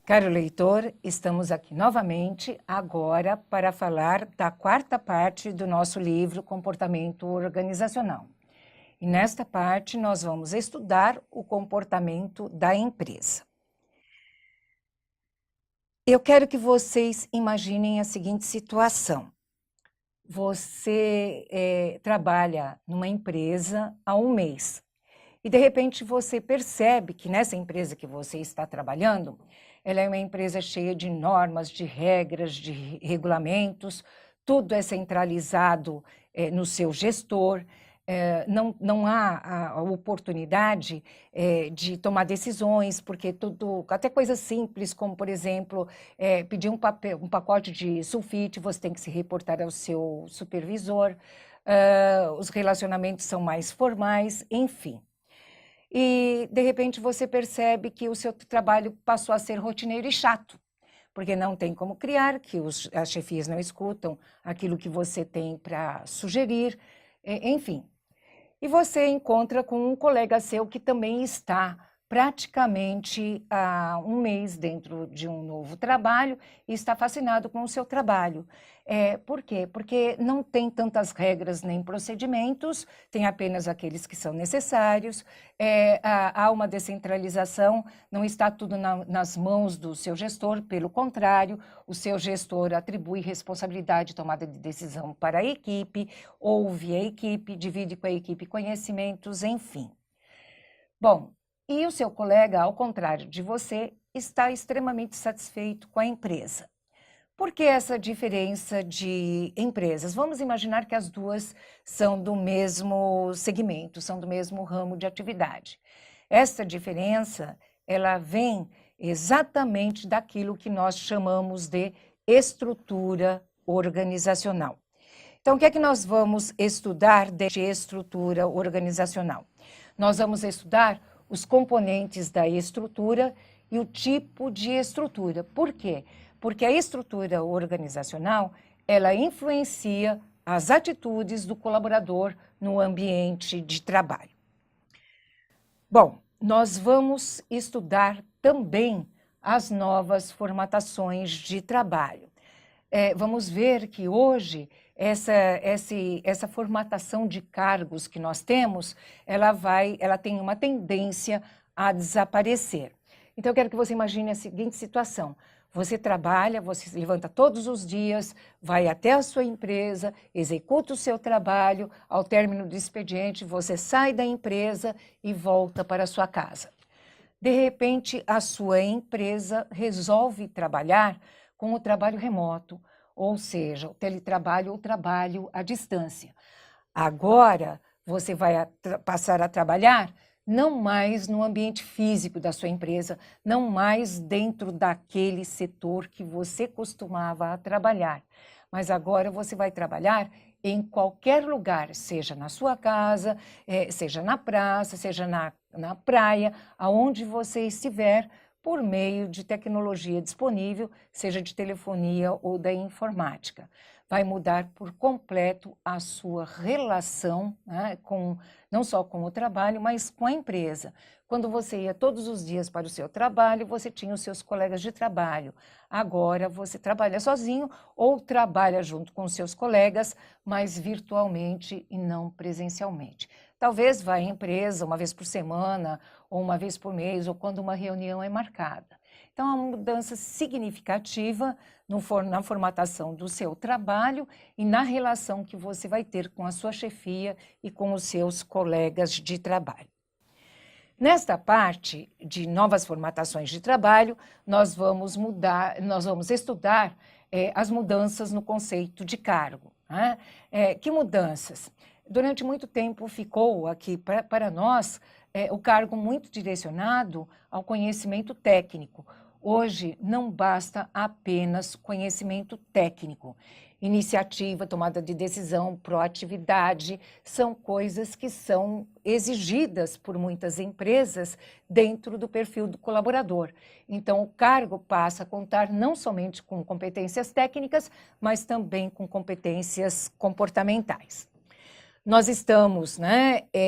Caro leitor, estamos aqui novamente agora para falar da quarta parte do nosso livro Comportamento Organizacional. E nesta parte nós vamos estudar o comportamento da empresa. Eu quero que vocês imaginem a seguinte situação. Você trabalha numa empresa há um mês e de repente você percebe que nessa empresa que você está trabalhando, ela é uma empresa cheia de normas, de regras, de regulamentos, tudo é centralizado no seu gestor, não há a oportunidade de tomar decisões, porque tudo, até coisas simples, como, por exemplo, pedir um pacote de sulfite, você tem que se reportar ao seu supervisor, os relacionamentos são mais formais, enfim. E, de repente, você percebe que o seu trabalho passou a ser rotineiro e chato, porque não tem como criar, que as chefias não escutam aquilo que você tem para sugerir, enfim. E você encontra com um colega seu que também está praticamente há um mês dentro de um novo trabalho e está fascinado com o seu trabalho. Por quê? Porque não tem tantas regras nem procedimentos, tem apenas aqueles que são necessários, há uma descentralização, não está tudo nas mãos do seu gestor, pelo contrário, o seu gestor atribui responsabilidade de tomada de decisão para a equipe, ouve a equipe, divide com a equipe conhecimentos, enfim. Bom, e o seu colega, ao contrário de você, está extremamente satisfeito com a empresa. Por que essa diferença de empresas? Vamos imaginar que as duas são do mesmo segmento, são do mesmo ramo de atividade. Essa diferença, ela vem exatamente daquilo que nós chamamos de estrutura organizacional. Então, o que é que nós vamos estudar de estrutura organizacional? Nós vamos estudar os componentes da estrutura e o tipo de estrutura. Por quê? Porque a estrutura organizacional, ela influencia as atitudes do colaborador no ambiente de trabalho. Bom, nós vamos estudar também as novas formatações de trabalho. Vamos ver que hoje essa formatação de cargos que nós temos, ela tem uma tendência a desaparecer. Então, eu quero que você imagine a seguinte situação. Você trabalha, você se levanta todos os dias, vai até a sua empresa, executa o seu trabalho, ao término do expediente, você sai da empresa e volta para a sua casa. De repente, a sua empresa resolve trabalhar com o trabalho remoto, ou seja, o teletrabalho ou trabalho à distância. Agora, você vai passar a trabalhar não mais no ambiente físico da sua empresa, não mais dentro daquele setor que você costumava trabalhar, mas agora você vai trabalhar em qualquer lugar, seja na sua casa, seja na praça, seja na praia, aonde você estiver, por meio de tecnologia disponível, seja de telefonia ou da informática. Vai mudar por completo a sua relação, né, não só com o trabalho, mas com a empresa. Quando você ia todos os dias para o seu trabalho, você tinha os seus colegas de trabalho. Agora você trabalha sozinho ou trabalha junto com os seus colegas, mas virtualmente e não presencialmente. Talvez vá à empresa uma vez por semana, ou uma vez por mês, ou quando uma reunião é marcada. Então, é uma mudança significativa na formatação do seu trabalho e na relação que você vai ter com a sua chefia e com os seus colegas de trabalho. Nesta parte de novas formatações de trabalho, nós vamos estudar as mudanças no conceito de cargo. Né? Que mudanças? Durante muito tempo ficou aqui para nós o cargo muito direcionado ao conhecimento técnico. Hoje não basta apenas conhecimento técnico. Iniciativa, tomada de decisão, proatividade, são coisas que são exigidas por muitas empresas dentro do perfil do colaborador. Então, o cargo passa a contar não somente com competências técnicas, mas também com competências comportamentais. Nós estamos,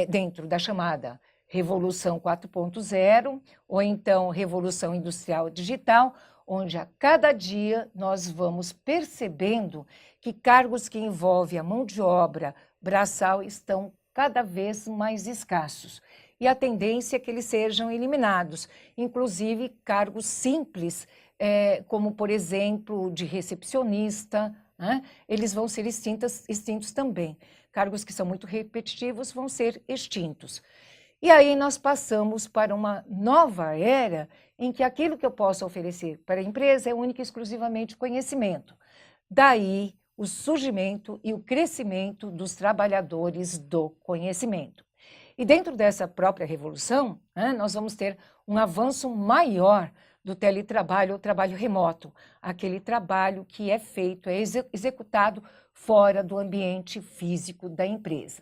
dentro da chamada Revolução 4.0 ou então Revolução Industrial Digital, onde a cada dia nós vamos percebendo que cargos que envolvem a mão de obra braçal estão cada vez mais escassos. E a tendência é que eles sejam eliminados, inclusive cargos simples, como, por exemplo, de recepcionista, né? Eles vão ser extintos também. Cargos que são muito repetitivos vão ser extintos. E aí nós passamos para uma nova era em que aquilo que eu posso oferecer para a empresa é única e exclusivamente conhecimento. Daí o surgimento e o crescimento dos trabalhadores do conhecimento. E dentro dessa própria revolução, né, nós vamos ter um avanço maior do teletrabalho ou trabalho remoto, aquele trabalho que é feito, é executado fora do ambiente físico da empresa.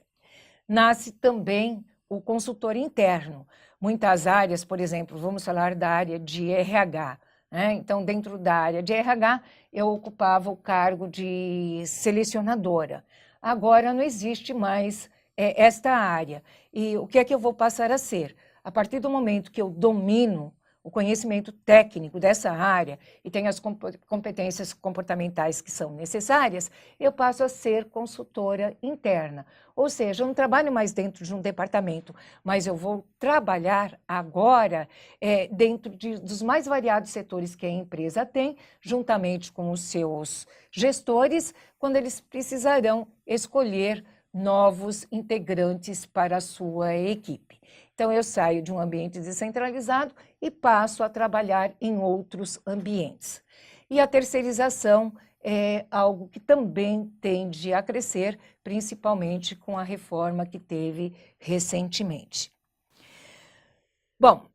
Nasce também o consultor interno. Muitas áreas, por exemplo, vamos falar da área de RH, né? Então, dentro da área de RH, eu ocupava o cargo de selecionadora. Agora não existe mais esta área. E o que é que eu vou passar a ser? A partir do momento que eu domino o conhecimento técnico dessa área e tenho as competências comportamentais que são necessárias, eu passo a ser consultora interna. Ou seja, eu não trabalho mais dentro de um departamento, mas eu vou trabalhar agora dentro dos mais variados setores que a empresa tem, juntamente com os seus gestores, quando eles precisarão escolher novos integrantes para a sua equipe. Então, eu saio de um ambiente descentralizado e passo a trabalhar em outros ambientes. E a terceirização é algo que também tende a crescer, principalmente com a reforma que teve recentemente. Bom,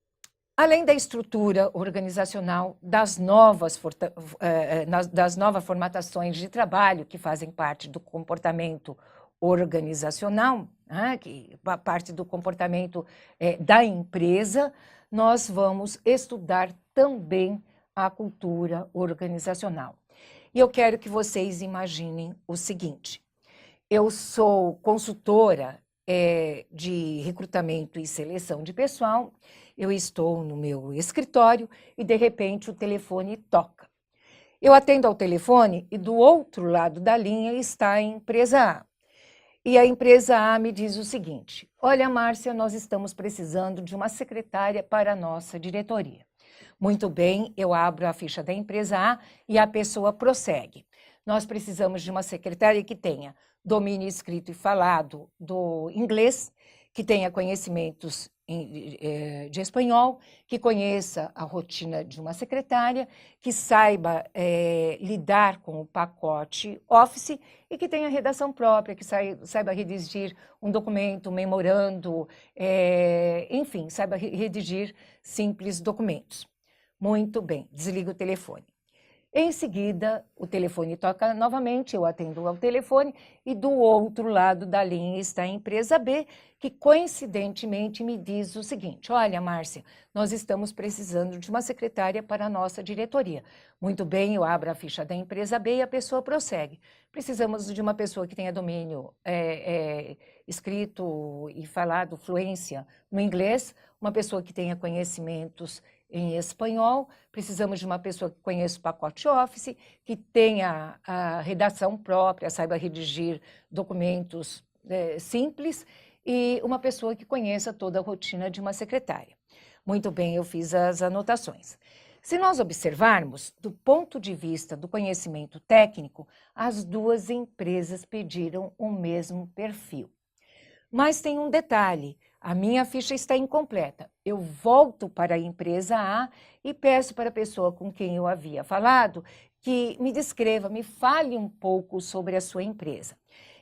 além da estrutura organizacional das novas formatações de trabalho que fazem parte do comportamento organizacional, né, que parte do comportamento da empresa, nós vamos estudar também a cultura organizacional. E eu quero que vocês imaginem o seguinte: eu sou consultora de recrutamento e seleção de pessoal, eu estou no meu escritório e, de repente, o telefone toca. Eu atendo ao telefone e, do outro lado da linha, está a empresa A. E a empresa A me diz o seguinte: olha, Márcia, nós estamos precisando de uma secretária para a nossa diretoria. Muito bem, eu abro a ficha da empresa A e a pessoa prossegue. Nós precisamos de uma secretária que tenha domínio escrito e falado do inglês, que tenha conhecimentos de espanhol, que conheça a rotina de uma secretária, que saiba lidar com o pacote Office e que tenha redação própria, que saiba redigir um documento, um memorando, enfim, saiba redigir simples documentos. Muito bem, desliga o telefone. Em seguida, o telefone toca novamente, eu atendo ao telefone e do outro lado da linha está a empresa B, que coincidentemente me diz o seguinte: olha, Márcia, nós estamos precisando de uma secretária para a nossa diretoria. Muito bem, eu abro a ficha da empresa B e a pessoa prossegue. Precisamos de uma pessoa que tenha domínio escrito e falado, fluência no inglês, uma pessoa que tenha conhecimentos em espanhol, precisamos de uma pessoa que conheça o pacote Office, que tenha a redação própria, saiba redigir documentos simples, e uma pessoa que conheça toda a rotina de uma secretária. Muito bem, eu fiz as anotações. Se nós observarmos, do ponto de vista do conhecimento técnico, as duas empresas pediram o mesmo perfil. Mas tem um detalhe: a minha ficha está incompleta. Eu volto para a empresa A e peço para a pessoa com quem eu havia falado que me descreva, me fale um pouco sobre a sua empresa.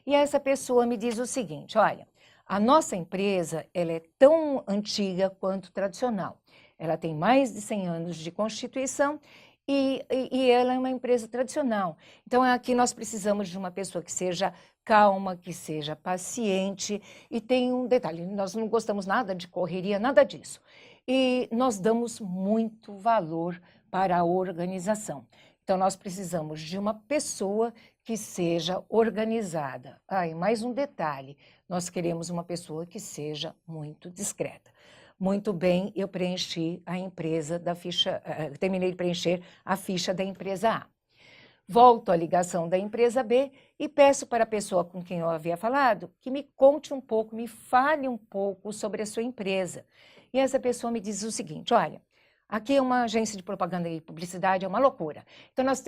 E essa pessoa me diz o seguinte: olha, a nossa empresa ela é tão antiga quanto tradicional. Ela tem mais de 100 anos de constituição e ela é uma empresa tradicional. Então, aqui nós precisamos de uma pessoa que seja calma, que seja paciente. E tem um detalhe: nós não gostamos nada de correria, nada disso. E nós damos muito valor para a organização. Então, nós precisamos de uma pessoa que seja organizada. Ah, e mais um detalhe: nós queremos uma pessoa que seja muito discreta. Muito bem, eu preenchi a empresa da ficha, terminei de preencher a ficha da empresa A. Volto à ligação da empresa B e peço para a pessoa com quem eu havia falado que me conte um pouco, me fale um pouco sobre a sua empresa. E essa pessoa me diz o seguinte: olha, aqui é uma agência de propaganda e publicidade, é uma loucura. Então nós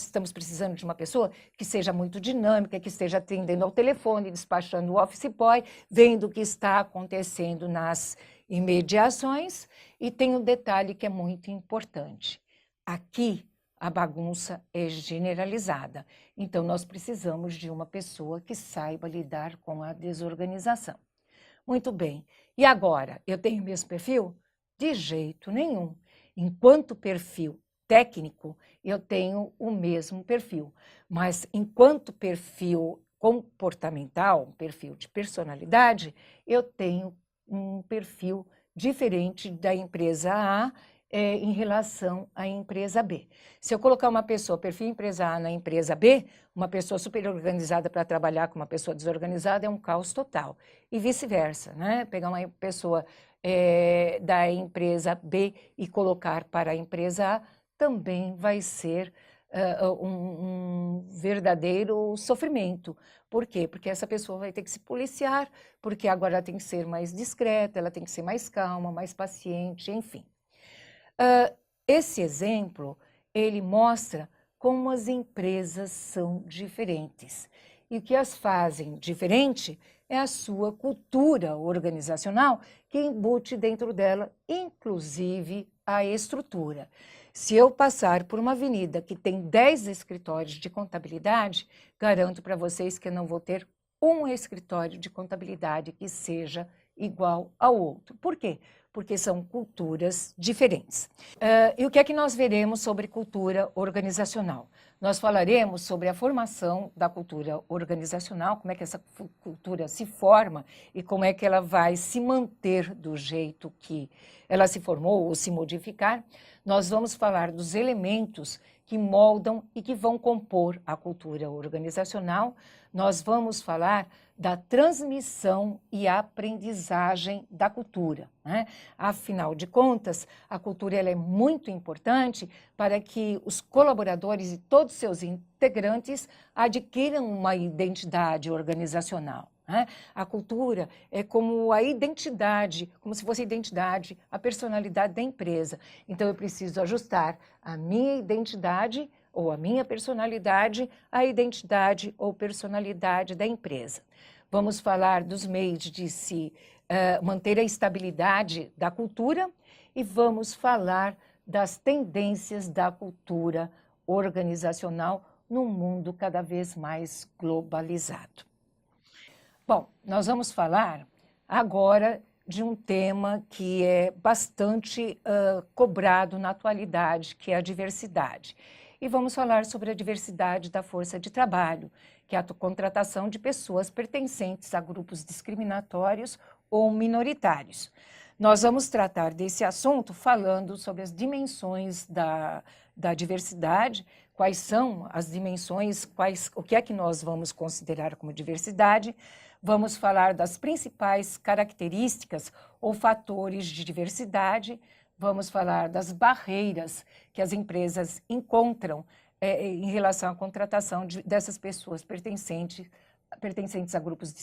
estamos precisando de uma pessoa que seja muito dinâmica, que esteja atendendo ao telefone, despachando o office boy, vendo o que está acontecendo nas imediações. E tem um detalhe que é muito importante. Aqui a bagunça é generalizada. Então, nós precisamos de uma pessoa que saiba lidar com a desorganização. Muito bem. E agora, eu tenho o mesmo perfil? De jeito nenhum. Enquanto perfil técnico, eu tenho o mesmo perfil. Mas, enquanto perfil comportamental, perfil de personalidade, eu tenho um perfil diferente da empresa A em relação à empresa B. Se eu colocar uma pessoa, perfil empresa A na empresa B, uma pessoa super organizada para trabalhar com uma pessoa desorganizada é um caos total. E vice-versa, né? Pegar uma pessoa da empresa B e colocar para a empresa A também vai ser um verdadeiro sofrimento. Por quê? Porque essa pessoa vai ter que se policiar, porque agora ela tem que ser mais discreta, ela tem que ser mais calma, mais paciente, enfim. Esse exemplo, ele mostra como as empresas são diferentes. E o que as fazem diferente é a sua cultura organizacional, que embute dentro dela, inclusive, a estrutura. Se eu passar por uma avenida que tem 10 escritórios de contabilidade, garanto para vocês que eu não vou ter um escritório de contabilidade que seja igual ao outro. Por quê? Porque são culturas diferentes. E o que é que nós veremos sobre cultura organizacional? Nós falaremos sobre a formação da cultura organizacional, como é que essa cultura se forma e como é que ela vai se manter do jeito que ela se formou ou se modificar. Nós vamos falar dos elementos que moldam e que vão compor a cultura organizacional. Nós vamos falar da transmissão e aprendizagem da cultura, né? Afinal de contas, a cultura ela é muito importante para que os colaboradores e todos os seus integrantes adquiram uma identidade organizacional, né? A cultura é como a identidade, como se fosse a identidade, a personalidade da empresa. Então, eu preciso ajustar a minha identidade ou a minha personalidade à identidade ou personalidade da empresa. Vamos falar dos meios de se manter a estabilidade da cultura e vamos falar das tendências da cultura organizacional num mundo cada vez mais globalizado. Bom, nós vamos falar agora de um tema que é bastante cobrado na atualidade, que é a diversidade. E vamos falar sobre a diversidade da força de trabalho, que é a contratação de pessoas pertencentes a grupos discriminatórios ou minoritários. Nós vamos tratar desse assunto falando sobre as dimensões da diversidade, quais são as dimensões, o que é que nós vamos considerar como diversidade. Vamos falar das principais características ou fatores de diversidade. Vamos falar das barreiras que as empresas encontram em relação à contratação dessas pessoas pertencentes a grupos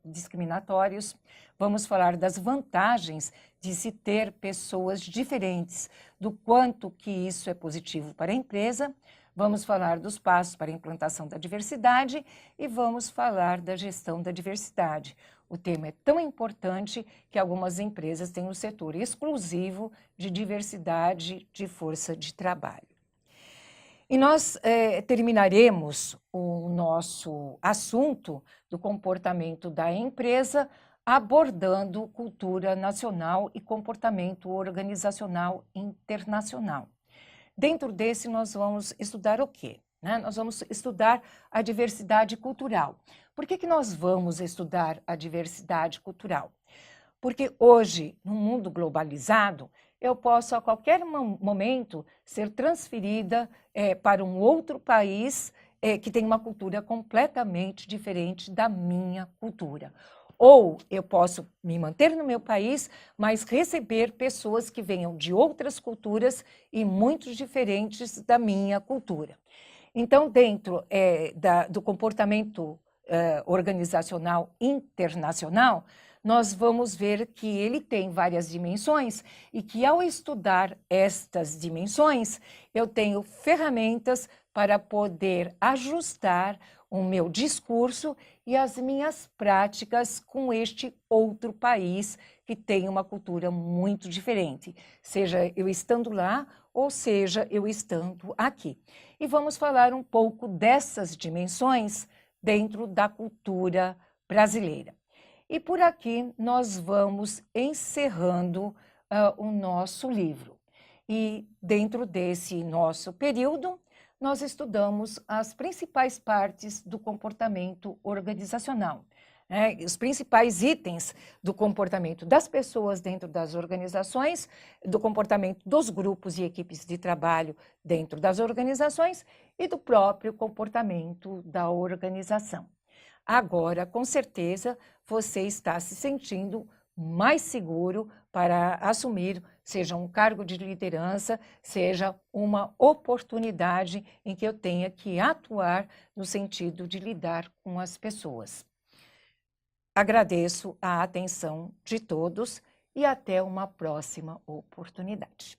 discriminatórios. Vamos falar das vantagens de se ter pessoas diferentes, do quanto que isso é positivo para a empresa. Vamos falar dos passos para a implantação da diversidade e vamos falar da gestão da diversidade. O tema é tão importante que algumas empresas têm um setor exclusivo de diversidade de força de trabalho. E nós terminaremos o nosso assunto do comportamento da empresa abordando cultura nacional e comportamento organizacional internacional. Dentro desse, nós vamos estudar o quê? Nós vamos estudar a diversidade cultural. Por que nós vamos estudar a diversidade cultural? Porque hoje, no mundo globalizado, eu posso a qualquer momento ser transferida para um outro país que tem uma cultura completamente diferente da minha cultura. Ou eu posso me manter no meu país, mas receber pessoas que venham de outras culturas e muito diferentes da minha cultura. Então, dentro do comportamento organizacional internacional, nós vamos ver que ele tem várias dimensões e que, ao estudar estas dimensões, eu tenho ferramentas para poder ajustar o meu discurso e as minhas práticas com este outro país que tem uma cultura muito diferente, seja eu estando lá ou seja eu estando aqui. E vamos falar um pouco dessas dimensões dentro da cultura brasileira. E por aqui nós vamos encerrando o nosso livro. E dentro desse nosso período, nós estudamos as principais partes do comportamento organizacional, né? Os principais itens do comportamento das pessoas dentro das organizações, do comportamento dos grupos e equipes de trabalho dentro das organizações e do próprio comportamento da organização. Agora, com certeza, você está se sentindo mais seguro para assumir, seja um cargo de liderança, seja uma oportunidade em que eu tenha que atuar no sentido de lidar com as pessoas. Agradeço a atenção de todos e até uma próxima oportunidade.